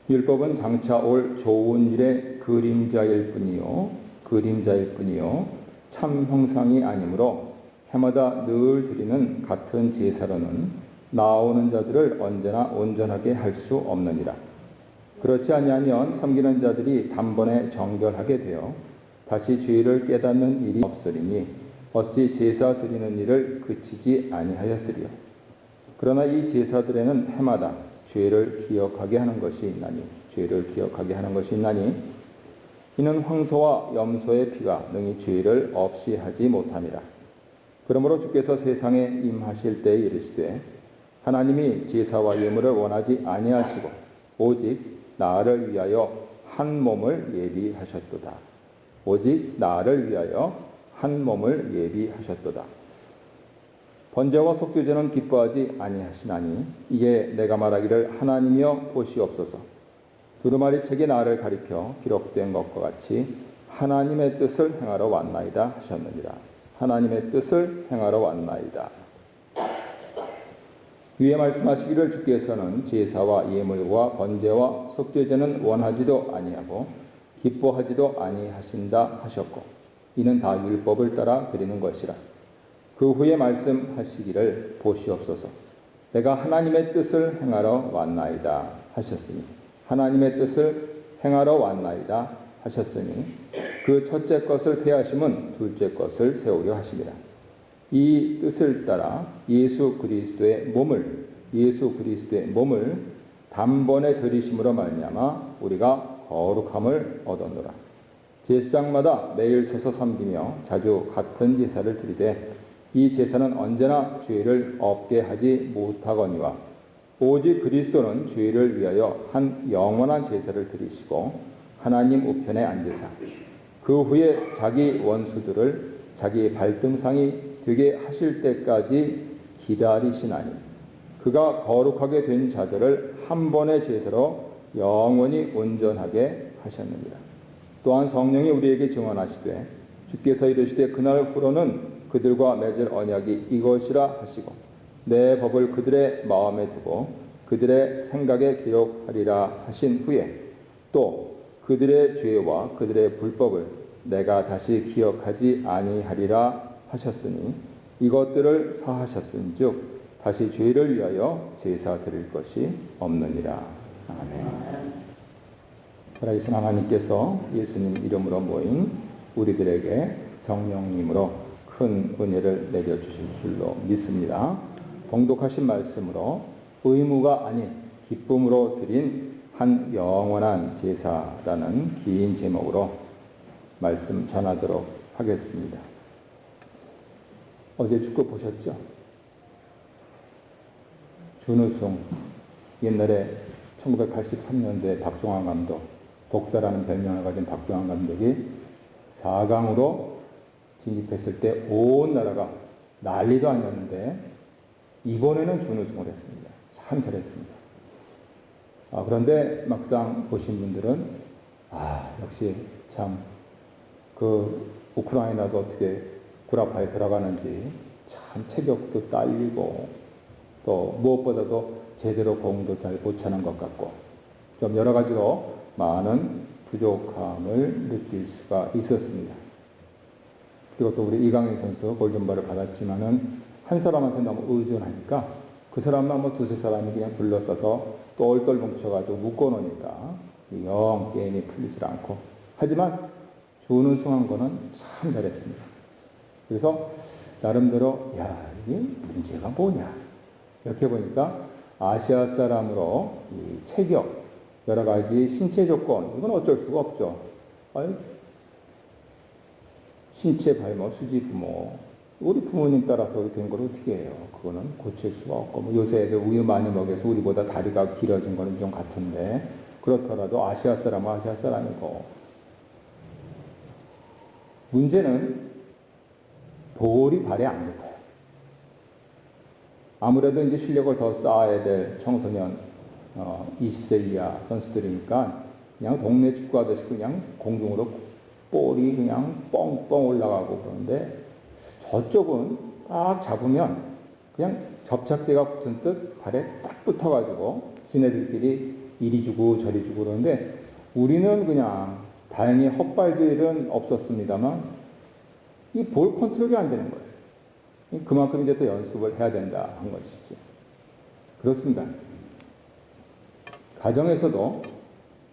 율법은 장차 올 좋은 일의 그림자일 뿐이요 참 형상이 아니므로 해마다 늘 드리는 같은 제사로는 나오는 자들을 언제나 온전하게 할 수 없느니라. 그렇지 아니하면 섬기는 자들이 단번에 정결하게 되어 다시 죄를 깨닫는 일이 없으리니 어찌 제사 드리는 일을 그치지 아니하였으리요. 그러나 이 제사들에는 해마다 죄를 기억하게 하는 것이 있나니 이는 황소와 염소의 피가 능히 죄를 없이 하지 못함이라. 그러므로 주께서 세상에 임하실 때에 이르시되 하나님이 제사와 예물을 원하지 아니하시고 오직 나를 위하여 한 몸을 예비하셨도다. 번제와 속죄제는 기뻐하지 아니하시나니 이게 내가 말하기를 하나님이여 보시옵소서. 두루마리 책에 나를 가리켜 기록된 것과 같이 하나님의 뜻을 행하러 왔나이다 하셨느니라. 위에 말씀하시기를 주께서는 제사와 예물과 번제와 속죄제는 원하지도 아니하고 기뻐하지도 아니하신다 하셨고 이는 다 율법을 따라 드리는 것이라. 그 후에 말씀하시기를 보시옵소서. 내가 하나님의 뜻을 행하러 왔나이다 하셨으니 그 첫째 것을 폐하심은 둘째 것을 세우려 하심이라. 이 뜻을 따라 예수 그리스도의 몸을 단번에 들이심으로 말미암아 우리가 거룩함을 얻었노라. 제사장마다 매일 서서 섬기며 자주 같은 제사를 드리되 이 제사는 언제나 죄를 없게 하지 못하거니와 오직 그리스도는 죄를 위하여 한 영원한 제사를 드리시고 하나님 우편에 앉으사 그 후에 자기 원수들을 자기 발등상이 되게 하실 때까지 기다리시나니 그가 거룩하게 된 자들을 한 번의 제사로 영원히 온전하게 하셨느니라. 또한 성령이 우리에게 증언하시되 주께서 이르시되 그날 후로는 그들과 맺을 언약이 이것이라 하시고 내 법을 그들의 마음에 두고 그들의 생각에 기록하리라 하신 후에 또 그들의 죄와 그들의 불법을 내가 다시 기억하지 아니하리라 하셨으니 이것들을 사하셨은즉 다시 죄를 위하여 제사 드릴 것이 없느니라. 아멘. 살아계신 하나님께서 예수님 이름으로 모인 우리들에게 성령님으로 큰 은혜를 내려주실 줄로 믿습니다. 봉독하신 말씀으로 의무가 아닌 기쁨으로 드린 한 영원한 제사라는 긴 제목으로 말씀 전하도록 하겠습니다. 어제 축구 보셨죠? 준우승, 옛날에 1983년도에 박종환 감독, 독사라는 별명을 가진 박종환 감독이 4강으로 진입했을 때 온 나라가 난리도 아니었는데 이번에는 준우승을 했습니다. 참 잘했습니다. 그런데 막상 보신 분들은 역시 참 그 우크라이나도 어떻게 구라파에 들어가는지 참 체격도 딸리고 또 무엇보다도 제대로 공도 잘 못 차는 것 같고 좀 여러 가지로 많은 부족함을 느낄 수가 있었습니다. 그리고 또 우리 이강인 선수 골든발을 받았지만은 한 사람한테 너무 의존하니까 그 사람만 두세 사람이 그냥 둘러싸서 똘똘 뭉쳐가지고 묶어놓으니까 영 게임이 풀리질 않고 하지만 준우승한 거는 참 잘했습니다. 그래서 나름대로 이게 문제가 뭐냐 이렇게 보니까 아시아 사람으로 이 체격 여러 가지 신체 조건 이건 어쩔 수가 없죠. 신체 발모, 수지 부모 우리 부모님 따라서 된 걸 어떻게 해요? 그거는 고칠 수가 없고 요새 애들 우유 많이 먹여서 우리보다 다리가 길어진 거는 좀 같은데 그렇더라도 아시아 사람은 아시아 사람이고 문제는 볼이 발에 안 붙어요. 아무래도 이제 실력을 더 쌓아야 될 청소년 20세 이하 선수들이니까 그냥 동네 축구하듯이 그냥 공중으로 볼이 그냥 뻥뻥 올라가고 그러는데 저쪽은 딱 잡으면 그냥 접착제가 붙은 듯 발에 딱 붙어가지고 지네들끼리 이리 주고 저리 주고 그러는데 우리는 그냥 다행히 헛발질은 없었습니다만 이 볼 컨트롤이 안 되는 거예요. 그만큼 이제 또 연습을 해야 된다 한 것이죠. 그렇습니다. 가정에서도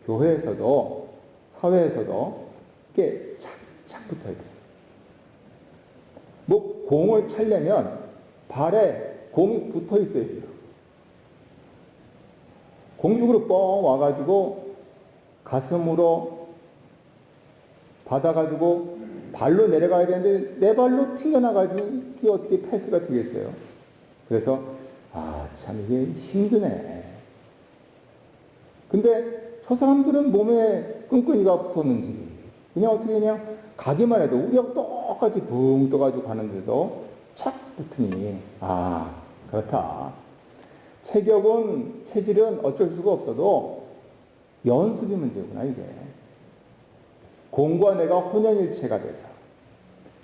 교회에서도 사회에서도 이게 착착 붙어야 돼요. 뭐 공을 차려면 발에 공이 붙어 있어야 돼요. 공중으로 뻥 와가지고 가슴으로 받아가지고 발로 내려가야 되는데 내 발로 튕겨나가지 이게 어떻게 패스가 되겠어요. 그래서 참 이게 힘드네. 근데 저 사람들은 몸에 끈끈이가 붙었는지 그냥 어떻게 그냥 가기만 해도 우리하고 똑같이 붕 떠가지고 가는데도 착 붙으니 그렇다. 체질은 어쩔 수가 없어도 연습이 문제구나 이게. 공과 내가 혼연일체가 돼서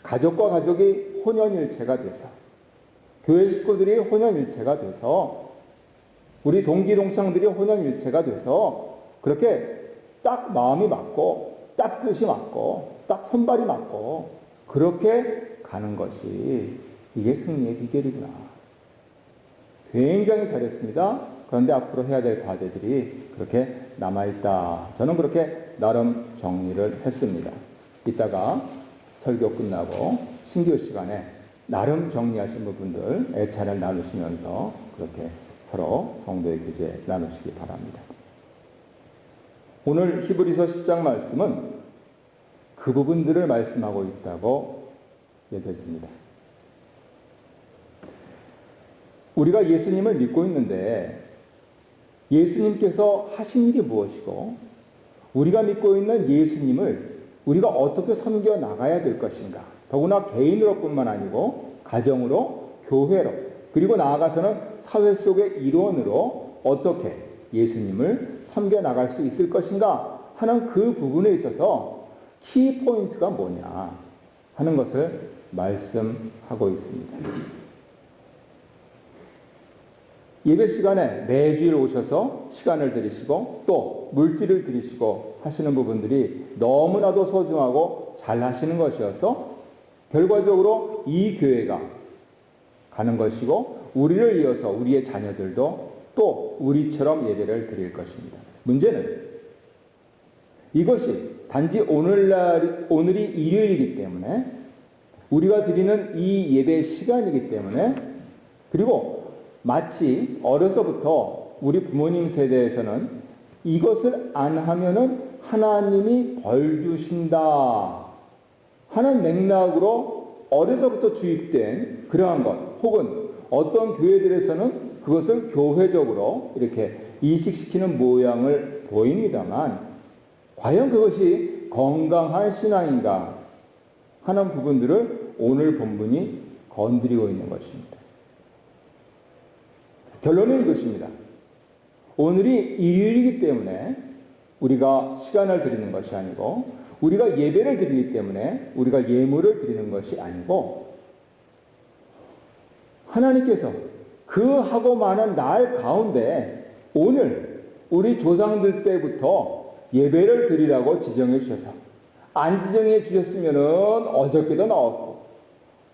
가족과 가족이 혼연일체가 돼서 교회 식구들이 혼연일체가 돼서 우리 동기동창들이 혼연일체가 돼서 그렇게 딱 마음이 맞고 딱 뜻이 맞고 딱 손발이 맞고 그렇게 가는 것이 이게 승리의 비결이구나. 굉장히 잘했습니다. 그런데 앞으로 해야 될 과제들이 그렇게 남아있다. 저는 그렇게 나름 정리를 했습니다. 이따가 설교 끝나고 신규 시간에 나름 정리하신 부분들 애찬을 나누시면서 그렇게 서로 성도의 교제 나누시기 바랍니다. 오늘 히브리서 10장 말씀은 그 부분들을 말씀하고 있다고 여겨집니다. 우리가 예수님을 믿고 있는데 예수님께서 하신 일이 무엇이고 우리가 믿고 있는 예수님을 우리가 어떻게 섬겨 나가야 될 것인가. 더구나 개인으로뿐만 아니고 가정으로, 교회로, 그리고 나아가서는 사회 속의 일원으로 어떻게 예수님을 섬겨 나갈 수 있을 것인가 하는 그 부분에 있어서 키포인트가 뭐냐 하는 것을 말씀하고 있습니다. 예배 시간에 매주일 오셔서 시간을 들이시고 또 물질을 들이시고 하시는 부분들이 너무나도 소중하고 잘 하시는 것이어서 결과적으로 이 교회가 가는 것이고 우리를 이어서 우리의 자녀들도 또 우리처럼 예배를 드릴 것입니다. 문제는 이것이 단지 오늘이 일요일이기 때문에 우리가 드리는 이 예배 시간이기 때문에 그리고 마치 어려서부터 우리 부모님 세대에서는 이것을 안 하면은 하나님이 벌 주신다 하는 맥락으로 어려서부터 주입된 그러한 것 혹은 어떤 교회들에서는 그것을 교회적으로 이렇게 인식시키는 모양을 보입니다만 과연 그것이 건강한 신앙인가 하는 부분들을 오늘 본문이 건드리고 있는 것입니다. 결론은 이것입니다. 오늘이 일요일이기 때문에 우리가 시간을 드리는 것이 아니고 우리가 예배를 드리기 때문에 우리가 예물을 드리는 것이 아니고 하나님께서 그 하고 많은 날 가운데 오늘 우리 조상들 때부터 예배를 드리라고 지정해 주셔서 안 지정해 주셨으면 어저께도 나왔고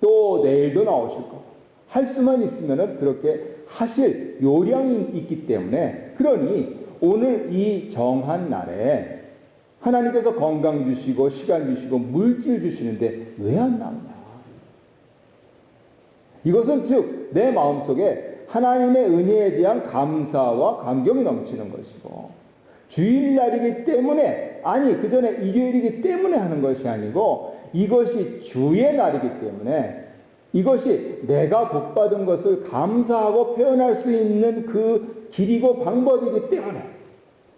또 내일도 나오실 거고 할 수만 있으면 그렇게 하실 요량이 있기 때문에 그러니 오늘 이 정한 날에 하나님께서 건강 주시고 시간 주시고 물질 주시는데 왜 안 나오냐. 이것은 즉 내 마음속에 하나님의 은혜에 대한 감사와 감격이 넘치는 것이고 주일날이기 때문에 아니 그 전에 일요일이기 때문에 하는 것이 아니고 이것이 주의 날이기 때문에 이것이 내가 복받은 것을 감사하고 표현할 수 있는 그 길이고 방법이기 때문에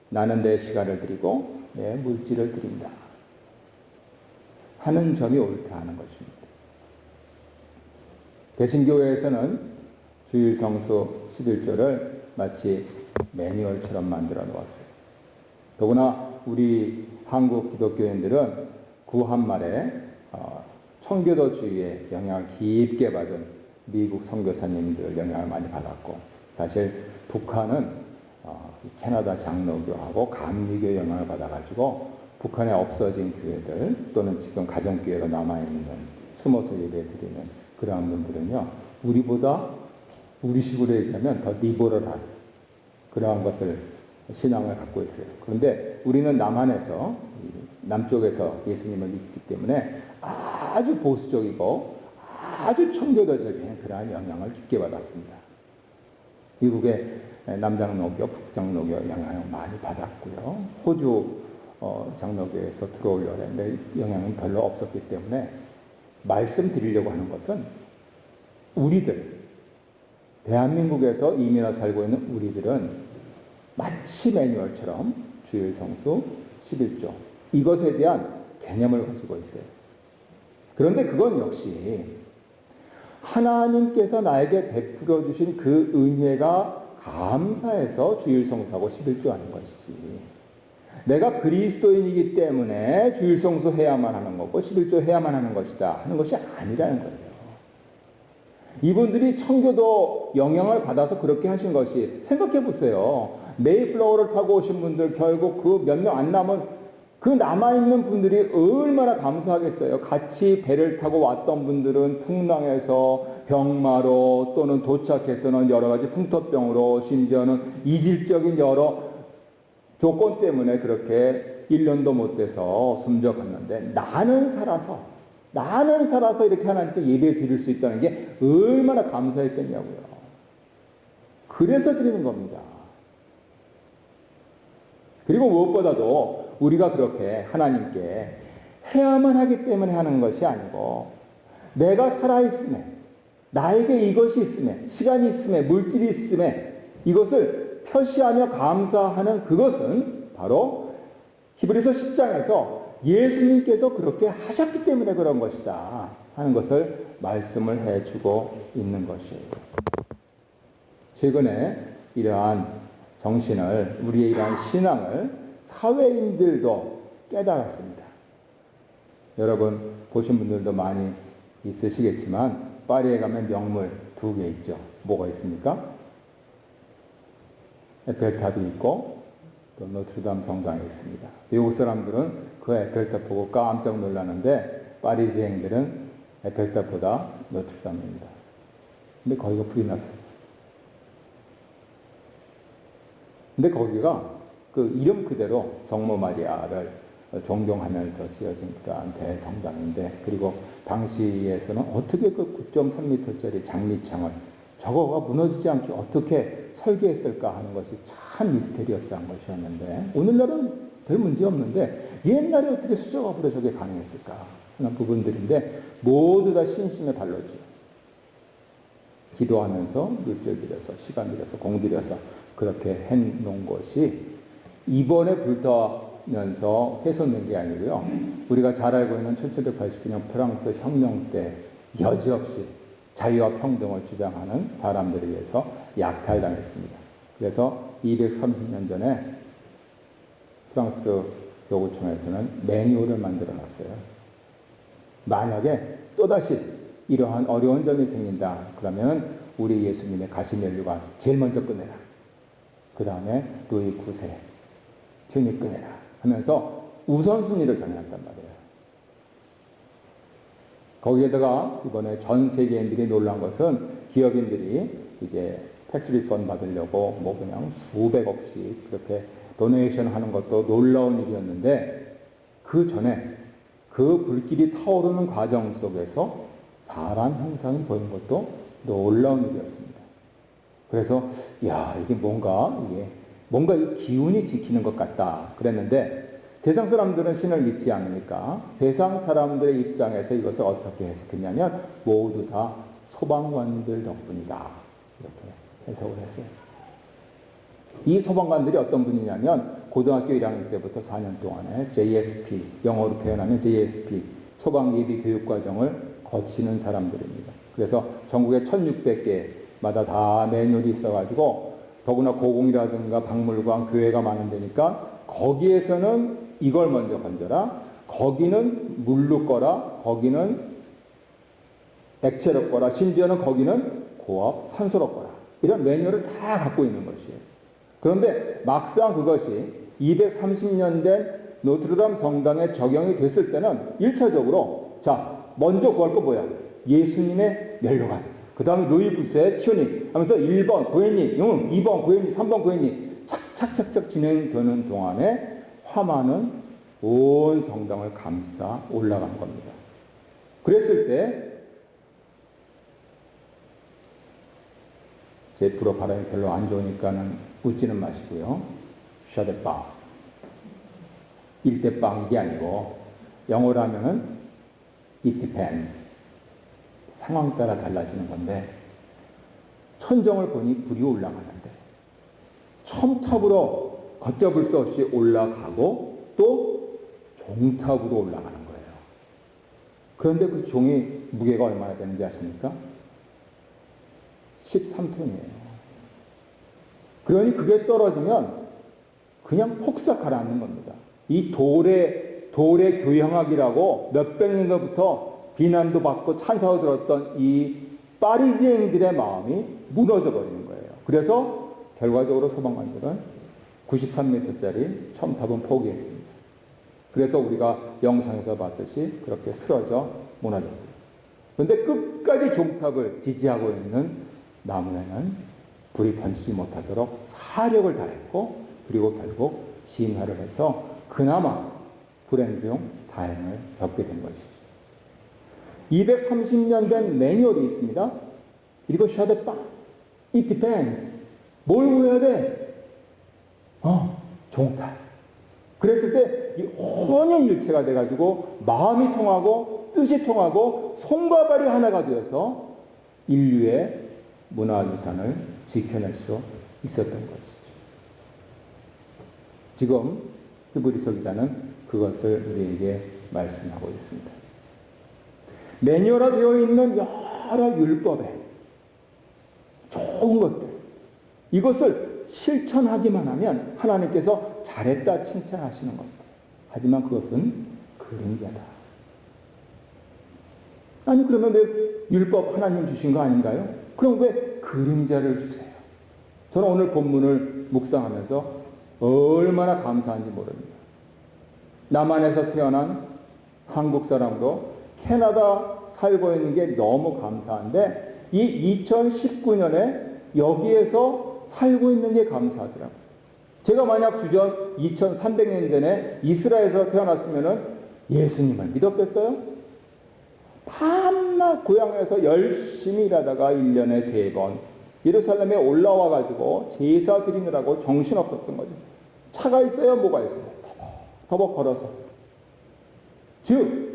나는 내 시간을 드리고 내 물질을 드린다 하는 점이 옳다 하는 것입니다. 개신교회에서는 주일 성수 11조를 마치 매뉴얼처럼 만들어 놓았어요. 더구나 우리 한국 기독교인들은 구한말에 청교도주의의 영향을 깊게 받은 미국 선교사님들 영향을 많이 받았고 사실 북한은 캐나다 장로교하고 감리교 영향을 받아가지고 북한에 없어진 교회들 또는 지금 가정교회가 남아있는 숨어서 예배드리는 그러한 분들은요, 우리보다 우리식으로 얘기하면 더 리버럴한 그러한 것을 신앙을 갖고 있어요. 그런데 우리는 남한에서 남쪽에서 예수님을 믿기 때문에 아주 보수적이고 아주 청교도적인 그러한 영향을 깊게 받았습니다. 미국의 남장로교, 북장로교 영향을 많이 받았고요. 호주 장로교에서 들어오려고 했는데 영향은 별로 없었기 때문에 말씀드리려고 하는 것은 우리들, 대한민국에서 이민와 살고 있는 우리들은 마치 매뉴얼처럼 주일 성수 11조 이것에 대한 개념을 가지고 있어요. 그런데 그건 역시 하나님께서 나에게 베풀어 주신 그 은혜가 감사해서 주일 성수하고 11조 하는 것이지, 내가 그리스도인이기 때문에 주일 성수 해야만 하는 거고 11조 해야만 하는 것이다 하는 것이 아니라는 거예요. 이분들이 청교도 영향을 받아서 그렇게 하신 것이, 생각해 보세요. 메이플라워를 타고 오신 분들 결국 그 몇 명 안 남은 그 남아있는 분들이 얼마나 감사하겠어요. 같이 배를 타고 왔던 분들은 풍랑에서 병마로 또는 도착해서는 여러 가지 풍토병으로 심지어는 이질적인 여러 조건 때문에 그렇게 1년도 못 돼서 숨져갔는데 나는 살아서 이렇게 하나님께 예배 드릴 수 있다는 게 얼마나 감사했겠냐고요. 그래서 드리는 겁니다. 그리고 무엇보다도 우리가 그렇게 하나님께 해야만 하기 때문에 하는 것이 아니고, 내가 살아있음에, 나에게 이것이 있음에, 시간이 있음에, 물질이 있음에 이것을 표시하며 감사하는 그것은 바로 히브리서 10장에서 예수님께서 그렇게 하셨기 때문에 그런 것이다 하는 것을 말씀을 해주고 있는 것이에요. 최근에 이러한 정신을, 우리의 이러한 신앙을 사회인들도 깨달았습니다. 여러분 보신 분들도 많이 있으시겠지만 파리에 가면 명물 2개 있죠. 뭐가 있습니까? 에펠탑이 있고 또 노트르담 성당이 있습니다. 미국 사람들은 그 에펠탑 보고 깜짝 놀라는데 파리지앵들은 에펠탑보다 노트르담입니다. 근데 거기가 불이 났어요. 근데 거기가 그 이름 그대로 성모 마리아를 존경하면서 지어진 그러한 대성당인데, 그리고 당시에서는 어떻게 그 9.3m짜리 장미창을 저거가 무너지지 않게 어떻게 설계했을까 하는 것이 참 미스테리어스한 것이었는데, 오늘날은 별 문제 없는데 옛날에 어떻게 수저갑으로 저게 가능했을까 하는 부분들인데, 모두 다 신심의 발로죠. 기도하면서 물질 들여서 시간 들여서 공 들여서 그렇게 해놓은 것이 이번에 불타면서 훼손된 게 아니고요. 우리가 잘 알고 있는 1789년 프랑스 혁명 때 여지없이 자유와 평등을 주장하는 사람들에 의해서 약탈당했습니다. 그래서 230년 전에 프랑스 교구청에서는 매뉴얼을 만들어 놨어요. 만약에 또다시 이러한 어려운 점이 생긴다 그러면 우리 예수님의 가시면류관 제일 먼저 꺼내라. 그 다음에 루이 9세 튜닉 꺼내라 하면서 우선순위를 정해놨단 말이에요. 거기에다가 이번에 전 세계인들이 놀란 것은 기업인들이 이제 텍스 리펀 받으려고 뭐 그냥 수백억씩 그렇게 도네이션 하는 것도 놀라운 일이었는데, 그 전에 그 불길이 타오르는 과정 속에서 사람 형상이 보이는 것도 놀라운 일이었습니다. 그래서 이게 뭔가 이 기운이 지키는 것 같다 그랬는데, 세상 사람들은 신을 믿지 않으니까 세상 사람들의 입장에서 이것을 어떻게 해석했냐면 모두 다 소방관들 덕분이다 이렇게 해석을 했어요. 이 소방관들이 어떤 분이냐면 고등학교 1학년 때부터 4년 동안에 JSP, 영어로 표현하면 JSP 소방예비교육과정을 거치는 사람들입니다. 그래서 전국에 1600개마다 다 매뉴얼이 있어가지고, 더구나 고궁이라든가 박물관, 교회가 많은 데니까 거기에서는 이걸 먼저 건져라, 거기는 물로 꺼라, 거기는 액체로 꺼라, 심지어는 거기는 고압 산소로 꺼라, 이런 매뉴얼을 다 갖고 있는 것이에요. 그런데 막상 그것이 230년 된 노트르담 성당에 적용이 됐을 때는 1차적으로 자 먼저 구할 거 뭐야? 예수님의 멸류관. 그 다음에 루이 부스의 튜닉 하면서 1번 고엔니, 2번 고엔니, 3번 고엔니 착착착착 진행되는 동안에 화만은 온 성당을 감싸 올라간 겁니다. 그랬을 때 제 불어 발음이 별로 안 좋으니까는 웃지는 마시고요. 샤데빵. 일대빵이 아니고 영어로 하면은 it depends. 상황 따라 달라지는 건데 천정을 보니 불이 올라가는데 첨탑으로 걷잡을 수 없이 올라가고 또 종탑으로 올라가는 거예요. 그런데 그 종이 무게가 얼마나 되는지 아십니까? 13톤이에요. 그러니 그게 떨어지면 그냥 폭삭 가라앉는 겁니다. 이 돌의 교향악이라고 몇백 년도부터 비난도 받고 찬사도 들었던 이 파리지앵들의 마음이 무너져 버리는 거예요. 그래서 결과적으로 소방관들은 93m짜리 첨탑은 포기했습니다. 그래서 우리가 영상에서 봤듯이 그렇게 쓰러져 무너졌어요. 그런데 끝까지 종탑을 지지하고 있는 나무에는 불이 번지지 못하도록 사력을 다했고 그리고 결국 진화를 해서 그나마 불행 중 다행을 겪게 된 것이죠. 230년 된 매뉴얼이 있습니다. 이것이 빠. It depends. 뭘 구해야 돼? 종탑. 그랬을 때 이 혼연일체가 돼가지고 마음이 통하고 뜻이 통하고 손과 발이 하나가 되어서 인류의 문화유산을 지켜낼 수 있었던 것이죠. 지금 히브리서 기자는 그것을 우리에게 말씀하고 있습니다. 매뉴얼화 되어 있는 여러 율법에 좋은 것들 이것을 실천하기만 하면 하나님께서 잘했다 칭찬하시는 겁니다. 하지만 그것은 그림자다. 아니 그러면 왜 율법 하나님 주신 거 아닌가요? 그럼 왜 그림자를 주세요? 저는 오늘 본문을 묵상하면서 얼마나 감사한지 모릅니다. 남한에서 태어난 한국 사람으로 캐나다 살고 있는 게 너무 감사한데 이 2019년에 여기에서 살고 있는 게 감사하더라고요. 제가 만약 주전 2300년 전에 이스라엘에서 태어났으면 예수님을 믿었겠어요? 밤낮 고향에서 열심히 일하다가 1년에 3번 예루살렘에 올라와 가지고 제사 드리느라고 정신없었던 거죠. 차가 있어요? 뭐가 있어요? 더벅 걸어서. 즉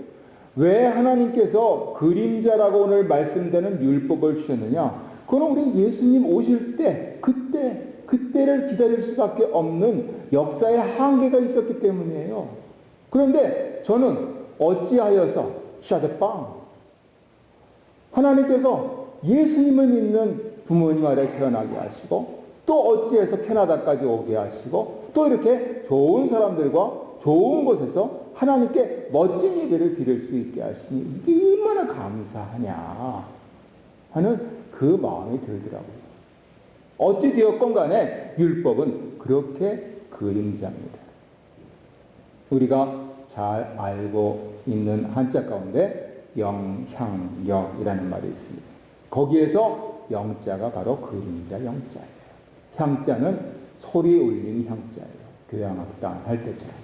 왜 하나님께서 그림자라고 오늘 말씀되는 율법을 주셨느냐? 그건 우리 예수님 오실 때 그때를 기다릴 수밖에 없는 역사의 한계가 있었기 때문이에요. 그런데 저는 어찌하여서 샤데빵 하나님께서 예수님을 믿는 부모님 아래 태어나게 하시고 또 어찌해서 캐나다까지 오게 하시고 또 이렇게 좋은 사람들과 좋은 곳에서 하나님께 멋진 예배를 드릴 수 있게 하시니 이게 얼마나 감사하냐 하는 그 마음이 들더라고요. 어찌 되었건 간에 율법은 그렇게 그림자입니다. 우리가 잘 알고 있는 한자 가운데 영향력이라는 말이 있습니다. 거기에서 영자가 바로 그림자 영자예요. 향자는 소리 울린 향자예요. 교향악단 할 때처럼.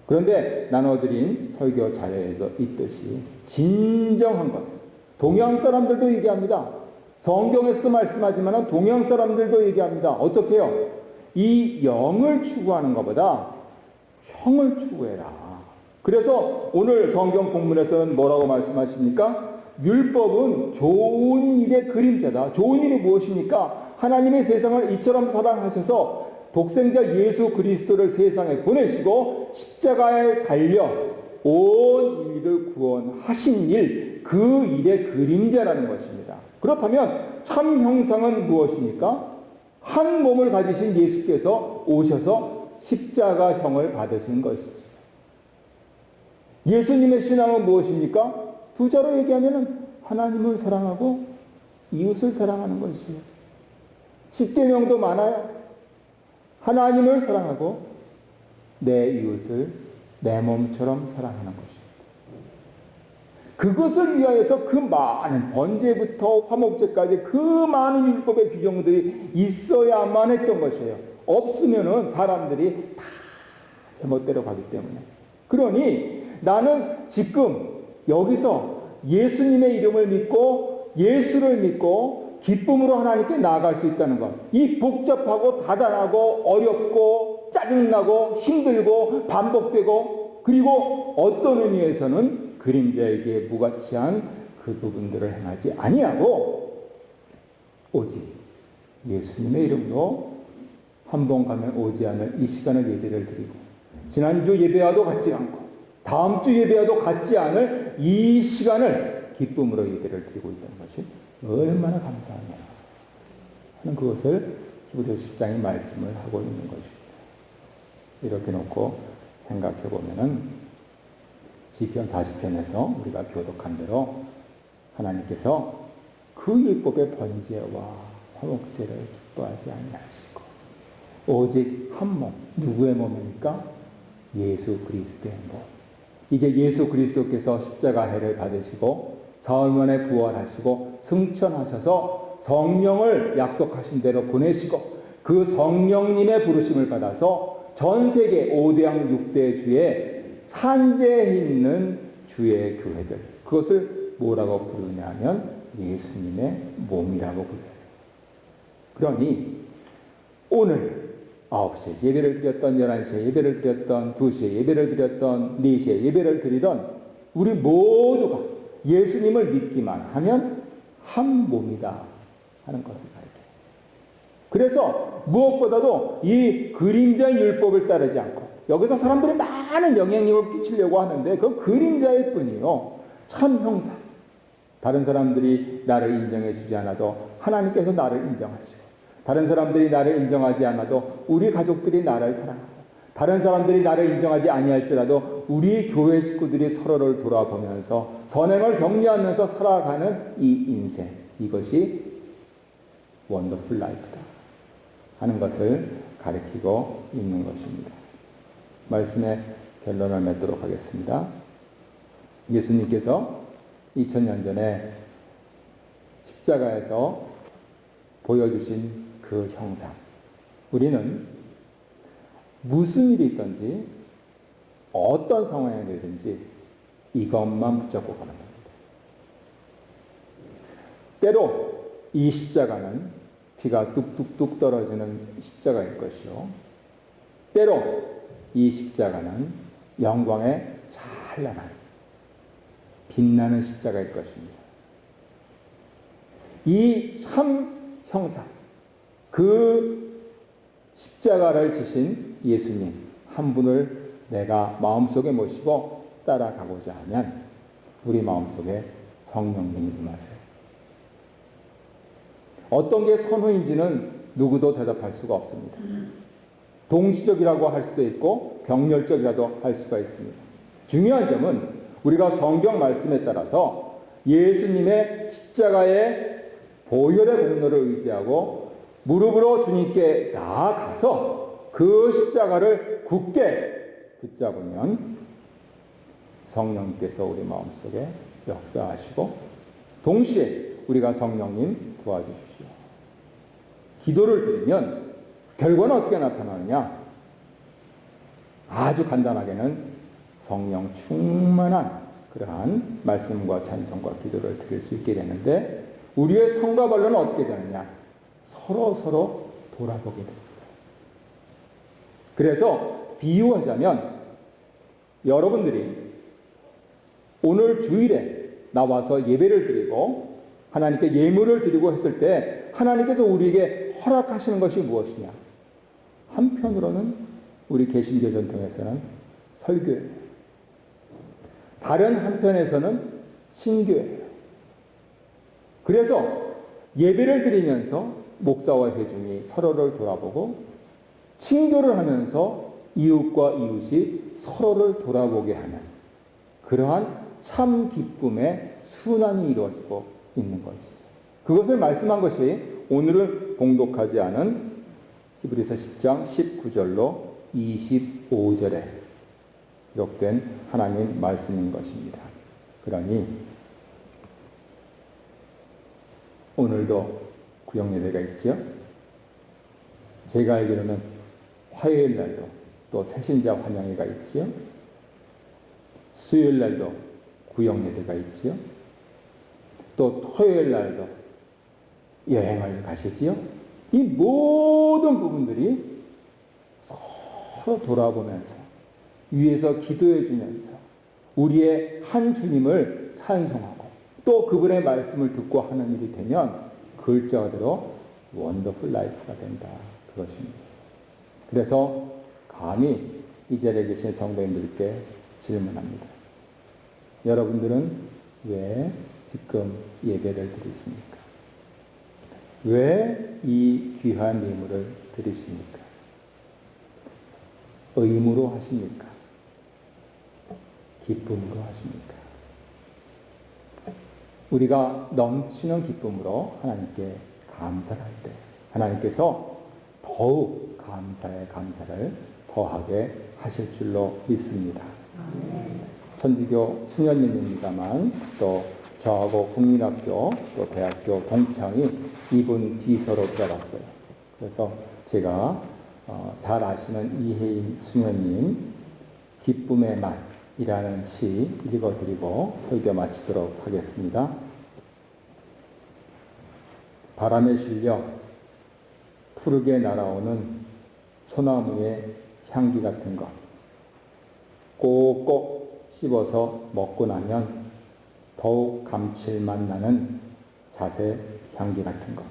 그런데 나눠드린 설교 자료에도 있듯이 진정한 것은 동양 사람들도 얘기합니다. 성경에서도 말씀하지만 동양 사람들도 얘기합니다. 어떻게 해요? 이 영을 추구하는 것보다 형을 추구해라. 그래서 오늘 성경 본문에서는 뭐라고 말씀하십니까? 율법은 좋은 일의 그림자다. 좋은 일이 무엇입니까? 하나님의 세상을 이처럼 사랑하셔서 독생자 예수 그리스도를 세상에 보내시고 십자가에 달려 온 인류를 구원하신 일, 그 일의 그림자라는 것입니다. 그렇다면 참 형상은 무엇입니까? 한 몸을 가지신 예수께서 오셔서 십자가형을 받으신 것이지. 예수님의 신앙은 무엇입니까? 두 자로 얘기하면 하나님을 사랑하고 이웃을 사랑하는 것이에요. 십계명도 많아요. 하나님을 사랑하고 내 이웃을 내 몸처럼 사랑하는 것입니다. 그것을 위하여서 그 많은 번제부터 화목제까지 그 많은 율법의 규정들이 있어야만 했던 것이에요. 없으면은 사람들이 다 제멋대로 가기 때문에. 그러니 나는 지금 여기서 예수님의 이름을 믿고 예수를 믿고 기쁨으로 하나님께 나아갈 수 있다는 것. 이 복잡하고 다단하고 어렵고 짜증나고 힘들고 반복되고 그리고 어떤 의미에서는 그림자에게 무가치한 그 부분들을 행하지 아니하고 오직 예수님의 이름으로 한 번 가면 오지 않을 이 시간을 예배를 드리고 지난주 예배와도 같지 않고 다음 주 예배와도 같지 않을 이 시간을 기쁨으로 예배를 드리고 있다는 것이 얼마나 감사하냐 하는 그것을 히브리서 10장의 말씀을 하고 있는 것입니다. 이렇게 놓고 생각해 보면은 시편 40편에서 우리가 교독한 대로 하나님께서 그 율법의 번제와 화목제를 기뻐하지 아니하시고 오직 한 몸, 누구의 몸입니까? 예수 그리스도의 몸. 이제 예수 그리스도께서 십자가해를 받으시고 사흘 만에 부활하시고 승천하셔서 성령을 약속하신 대로 보내시고 그 성령님의 부르심을 받아서 전 세계 5대양 6대 주의 산재에 있는 주의 교회들, 그것을 뭐라고 부르냐 하면 예수님의 몸이라고 불러요. 그러니 오늘 9시에 예배를 드렸던 11시에 예배를 드렸던 2시에 예배를 드렸던 4시에 예배를 드리던 우리 모두가 예수님을 믿기만 하면 한 몸이다 하는 것을 가르쳐요. 그래서 무엇보다도 이 그림자의 율법을 따르지 않고 여기서 사람들이 많은 영향력을 끼치려고 하는데 그 그림자일 뿐이요. 참 형상. 다른 사람들이 나를 인정해 주지 않아도 하나님께서 나를 인정하시고 다른 사람들이 나를 인정하지 않아도 우리 가족들이 나를 사랑하고 다른 사람들이 나를 인정하지 아니할지라도 우리 교회 식구들이 서로를 돌아보면서 선행을 격려하면서 살아가는 이 인생, 이것이 원더풀 라이프다 하는 것을 가리키고 있는 것입니다. 말씀의 결론을 맺도록 하겠습니다. 예수님께서 2000년 전에 십자가에서 보여주신 그 형상, 우리는 무슨 일이 있든지 어떤 상황이 되든지 이것만 붙잡고 가는 겁니다. 때로 이 십자가는 피가 뚝뚝뚝 떨어지는 십자가일 것이요, 때로 이 십자가는 영광의 찬란한 빛나는 십자가일 것입니다. 이 참 형상, 그 십자가를 지신 예수님 한 분을 내가 마음속에 모시고 따라가고자 하면 우리 마음속에 성령님이 임하세요. 어떤 게 선호인지는 누구도 대답할 수가 없습니다. 동시적이라고 할 수도 있고 병렬적이라도 할 수가 있습니다. 중요한 점은 우리가 성경 말씀에 따라서 예수님의 십자가의 보혈의 공로를 의지하고 무릎으로 주님께 나아가서 그 십자가를 굳게 붙잡으면 성령님께서 우리 마음속에 역사하시고 동시에 우리가 성령님 도와주십시오. 기도를 드리면 결과는 어떻게 나타나느냐? 아주 간단하게는 성령 충만한 그러한 말씀과 찬송과 기도를 드릴 수 있게 되는데 우리의 성과 발로는 어떻게 되느냐? 서로 돌아보게 됩니다. 그래서 비유하자면 여러분들이 오늘 주일에 나와서 예배를 드리고 하나님께 예물을 드리고 했을 때 하나님께서 우리에게 허락하시는 것이 무엇이냐? 한편으로는 우리 개신교 전통에서는 설교예요. 다른 한편에서는 신교예요. 그래서 예배를 드리면서 목사와 회중이 서로를 돌아보고 친교를 하면서 이웃과 이웃이 서로를 돌아보게 하는 그러한 참 기쁨의 순환이 이루어지고 있는 것이죠. 그것을 말씀한 것이 오늘은 봉독하지 않은 히브리서 10장 19절로 25절에 기록된 하나님 말씀인 것입니다. 그러니 오늘도 구역예배가 있지요. 제가 알기로는 화요일 날도 또 새신자 환영회가 있지요. 수요일 날도 구역예배가 있지요. 또 토요일 날도 여행을 가시지요. 이 모든 부분들이 서로 돌아보면서 위에서 기도해 주면서 우리의 한 주님을 찬송하고 또 그분의 말씀을 듣고 하는 일이 되면 그 글자대로 원더풀 라이프가 된다. 그것입니다. 그래서 감히 이 자리에 계신 성도님들께 질문합니다. 여러분들은 왜 지금 예배를 드리십니까? 왜 이 귀한 예물을 드리십니까? 의무로 하십니까? 기쁨으로 하십니까? 우리가 넘치는 기쁨으로 하나님께 감사를 할 때 하나님께서 더욱 감사의 감사를 더하게 하실 줄로 믿습니다. 천주교 수녀님입니다만 또 저하고 국민학교 또 대학교 동창이 이분 비서로 들어갔어요. 그래서 제가 잘 아시는 이혜인 수녀님 기쁨의 맛이라는 시 읽어드리고 설교 마치도록 하겠습니다. 바람에 실려 푸르게 날아오는 소나무의 향기 같은 것 꼭꼭 씹어서 먹고 나면 더욱 감칠맛 나는 잣의 향기 같은 것.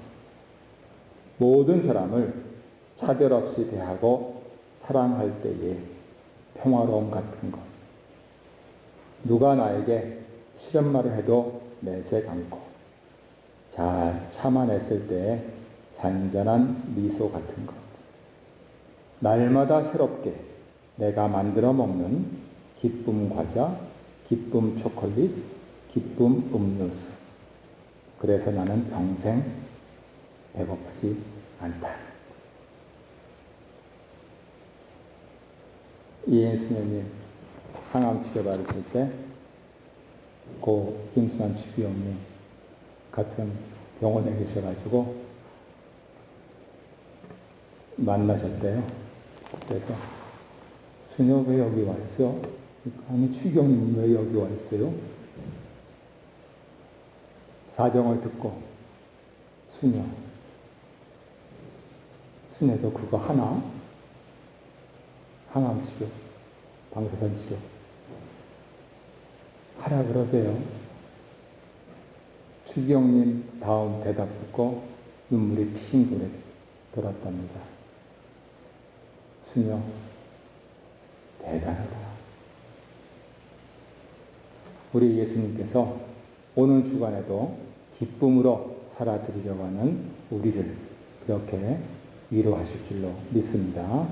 모든 사람을 차별 없이 대하고 사랑할 때의 평화로움 같은 것. 누가 나에게 싫은 말을 해도 내색 않고 잘 참아냈을 때의 잔잔한 미소 같은 것. 날마다 새롭게 내가 만들어 먹는 기쁨 과자, 기쁨 초콜릿, 기쁨 음료수. 그래서 나는 평생 배고프지 않다. 이혜인 수녀님 항암 치료 받으실 때 고 김수환 주비원님 같은 병원에 계셔가지고 만나셨대요. 그래서 수녀 왜 여기 와 있어? 아니 추경님 왜 여기 와 있어요? 사정을 듣고 수녀도 그거 하나? 항암 치료, 방사선 치료 하라 그러세요. 추경님 다음 대답 듣고 눈물이 핑 돌았답니다. 수녀 대단하다. 우리 예수님께서 오는 주간에도 기쁨으로 살아드리려고 하는 우리를 그렇게 위로하실 줄로 믿습니다.